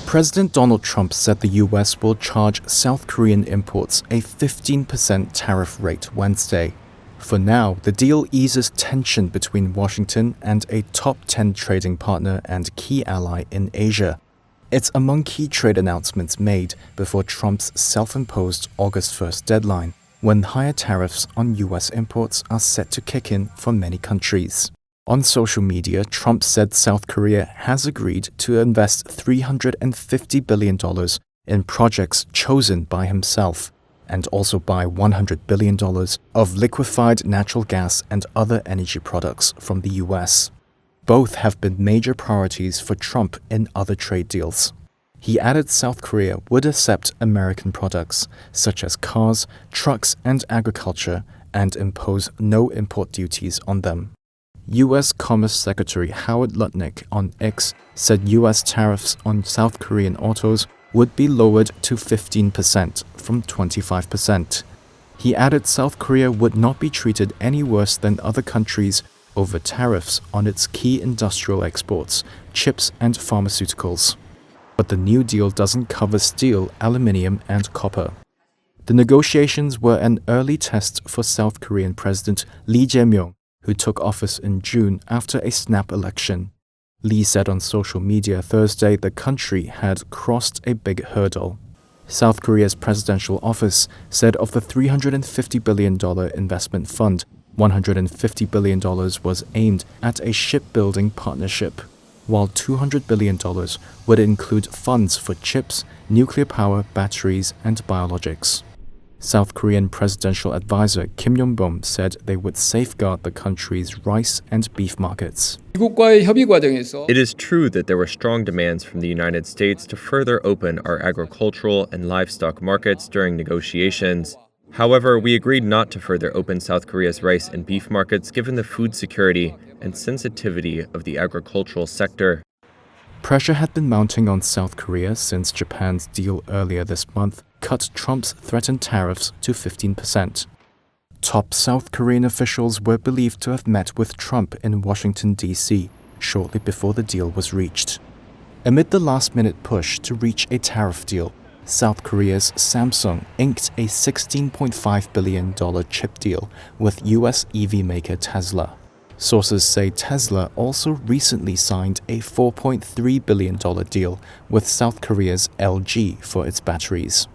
President Donald Trump said the US will charge South Korean imports a 15% tariff rate Wednesday. For now, the deal eases tension between Washington and a top 10 trading partner and key ally in Asia. It's among key trade announcements made before Trump's self-imposed August 1st deadline, when higher tariffs on US imports are set to kick in for many countries. On social media, Trump said South Korea has agreed to invest $350 billion in projects chosen by himself, and also buy $100 billion of liquefied natural gas and other energy products from the US. Both have been major priorities for Trump in other trade deals. He added South Korea would accept American products, such as cars, trucks, and agriculture, and impose no import duties on them. U.S. Commerce Secretary Howard Lutnick on X said U.S. tariffs on South Korean autos would be lowered to 15% from 25%. He added South Korea would not be treated any worse than other countries over tariffs on its key industrial exports, chips and pharmaceuticals. But the new deal doesn't cover steel, aluminium, and copper. The negotiations were an early test for South Korean President Lee Jae-myung, who took office in June after a snap election. Lee said on social media Thursday the country had crossed a big hurdle. South Korea's presidential office said of the $350 billion investment fund, $150 billion was aimed at a shipbuilding partnership, while $200 billion would include funds for chips, nuclear power, batteries, and biologics. South Korean presidential advisor Kim Yong-bom said they would safeguard the country's rice and beef markets. It is true that there were strong demands from the United States to further open our agricultural and livestock markets during negotiations. However, we agreed not to further open South Korea's rice and beef markets given the food security and sensitivity of the agricultural sector. Pressure had been mounting on South Korea since Japan's deal earlier this month cut Trump's threatened tariffs to 15%. Top South Korean officials were believed to have met with Trump in Washington, D.C. shortly before the deal was reached. Amid the last-minute push to reach a tariff deal, South Korea's Samsung inked a $16.5 billion chip deal with U.S. EV maker Tesla. Sources say Tesla also recently signed a $4.3 billion deal with South Korea's LG for its batteries.